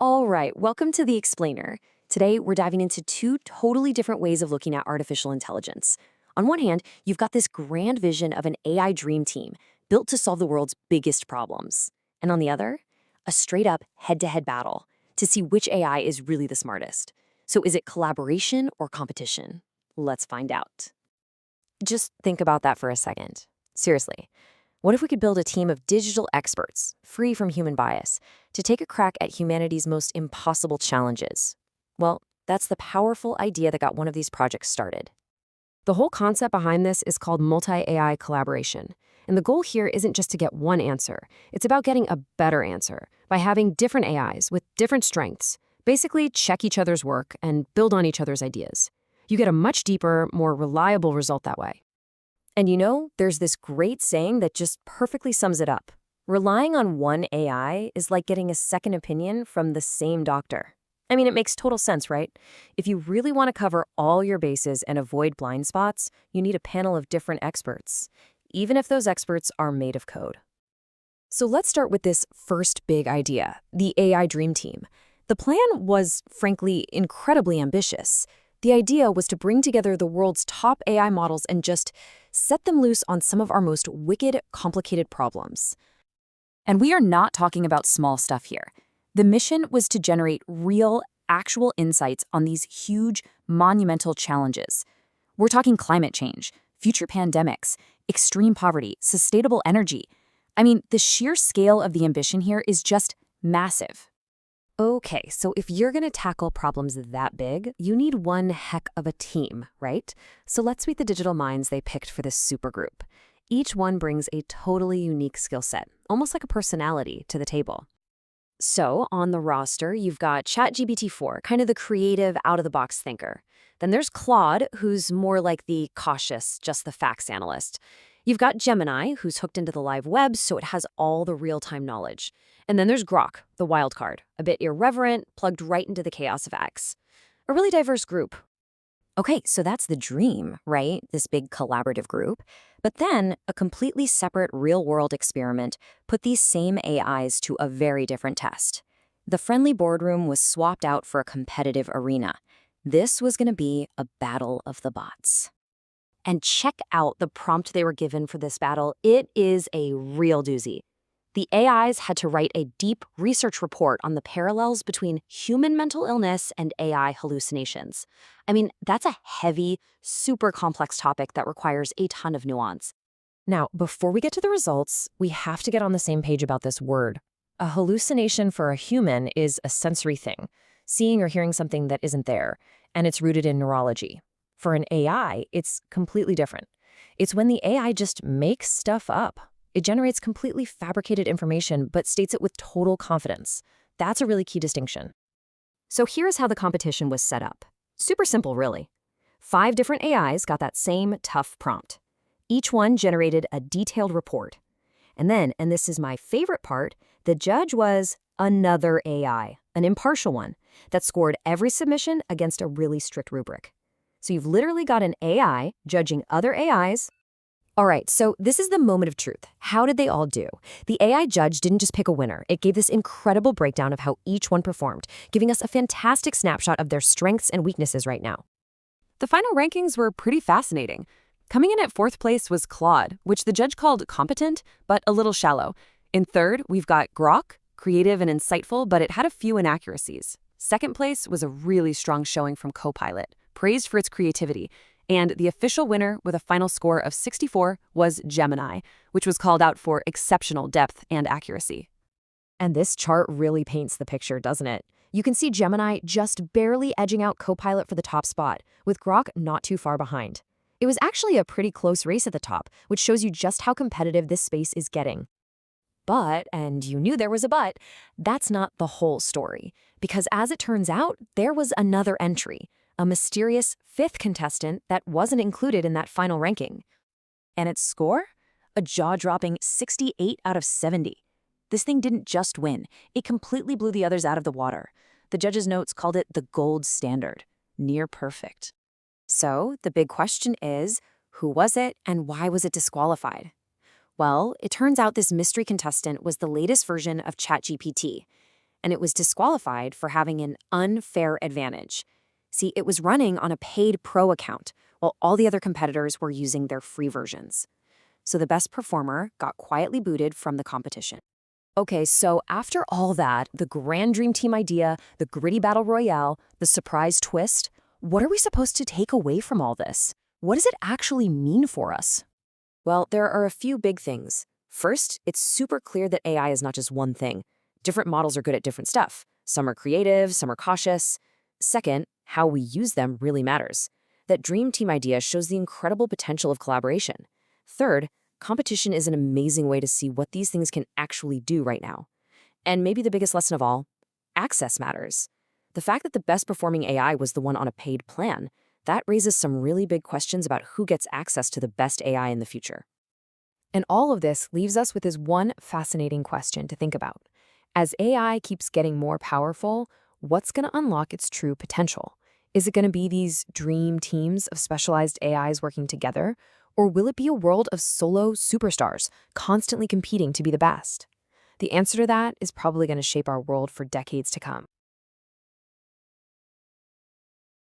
All right, welcome to The Explainer. Today, we're diving into two totally different ways of looking at artificial intelligence. On one hand, you've got this grand vision of an AI dream team built to solve the world's biggest problems. And on the other, a straight up head to head battle to see which AI is really the smartest. So, is it collaboration or competition? Let's find out. Just think about that for a second. Seriously. What if we could build a team of digital experts, free from human bias, to take a crack at humanity's most impossible challenges? Well, that's the powerful idea that got one of these projects started. The whole concept behind this is called multi-AI collaboration. And the goal here isn't just to get one answer. It's about getting a better answer by having different AIs with different strengths. Basically, check each other's work and build on each other's ideas. You get a much deeper, more reliable result that way. And there's this great saying that just perfectly sums it up. Relying on one AI is like getting a second opinion from the same doctor. I mean, it makes total sense, right? If you really want to cover all your bases and avoid blind spots, you need a panel of different experts, even if those experts are made of code. So let's start with this first big idea, the AI Dream Team. The plan was, frankly, incredibly ambitious. The idea was to bring together the world's top AI models and just set them loose on some of our most wicked, complicated problems. And we are not talking about small stuff here. The mission was to generate real, actual insights on these huge, monumental challenges. We're talking climate change, future pandemics, extreme poverty, sustainable energy. I mean, the sheer scale of the ambition here is just massive. Okay, so if you're going to tackle problems that big, you need one heck of a team, right? So let's meet the digital minds they picked for this supergroup. Each one brings a totally unique skill set, almost like a personality, to the table. So on the roster, you've got ChatGPT-4, kind of the creative, out-of-the-box thinker. Then there's Claude, who's more like the cautious, just the facts analyst. You've got Gemini, who's hooked into the live web, so it has all the real-time knowledge. And then there's Grok, the wild card, a bit irreverent, plugged right into the chaos of X. A really diverse group. Okay, so that's the dream, right? This big collaborative group. But then a completely separate real-world experiment put these same AIs to a very different test. The friendly boardroom was swapped out for a competitive arena. This was going to be a battle of the bots. And check out the prompt they were given for this battle. It is a real doozy. The AIs had to write a deep research report on the parallels between human mental illness and AI hallucinations. I mean, that's a heavy, super complex topic that requires a ton of nuance. Now, before we get to the results, we have to get on the same page about this word. A hallucination for a human is a sensory thing, seeing or hearing something that isn't there, and it's rooted in neurology. For an AI, it's completely different. It's when the AI just makes stuff up. It generates completely fabricated information, but states it with total confidence. That's a really key distinction. So here's how the competition was set up. Super simple, really. 5 different AIs got that same tough prompt. Each one generated a detailed report. And then, and this is my favorite part, the judge was another AI, an impartial one, that scored every submission against a really strict rubric. So you've literally got an AI judging other AIs. All right, so this is the moment of truth. How did they all do? The AI judge didn't just pick a winner. It gave this incredible breakdown of how each one performed, giving us a fantastic snapshot of their strengths and weaknesses right now. The final rankings were pretty fascinating. Coming in at 4th place was Claude, which the judge called competent, but a little shallow. In 3rd, we've got Grok, creative and insightful, but it had a few inaccuracies. 2nd place was a really strong showing from Copilot, praised for its creativity. And the official winner with a final score of 64 was Gemini, which was called out for exceptional depth and accuracy. And this chart really paints the picture, doesn't it? You can see Gemini just barely edging out Copilot for the top spot, with Grok not too far behind. It was actually a pretty close race at the top, which shows you just how competitive this space is getting. But, and you knew there was a but, that's not the whole story. Because as it turns out, there was another entry. A mysterious 5th contestant that wasn't included in that final ranking. And its score? A jaw-dropping 68 out of 70. This thing didn't just win. It completely blew the others out of the water. The judges' notes called it the gold standard. Near perfect. So, the big question is, who was it and why was it disqualified? Well, it turns out this mystery contestant was the latest version of ChatGPT. and it was disqualified for having an unfair advantage. See, it was running on a paid pro account, while all the other competitors were using their free versions. So the best performer got quietly booted from the competition. Okay, so after all that, the grand dream team idea, the gritty battle royale, the surprise twist, what are we supposed to take away from all this? What does it actually mean for us? Well, there are a few big things. First, it's super clear that AI is not just one thing. Different models are good at different stuff. Some are creative, some are cautious. Second, how we use them really matters. That dream team idea shows the incredible potential of collaboration. Third, competition is an amazing way to see what these things can actually do right now. And maybe the biggest lesson of all, access matters. The fact that the best performing AI was the one on a paid plan, that raises some really big questions about who gets access to the best AI in the future. And all of this leaves us with this one fascinating question to think about. As AI keeps getting more powerful, what's going to unlock its true potential? Is it going to be these dream teams of specialized AIs working together? Or will it be a world of solo superstars constantly competing to be the best? The answer to that is probably going to shape our world for decades to come.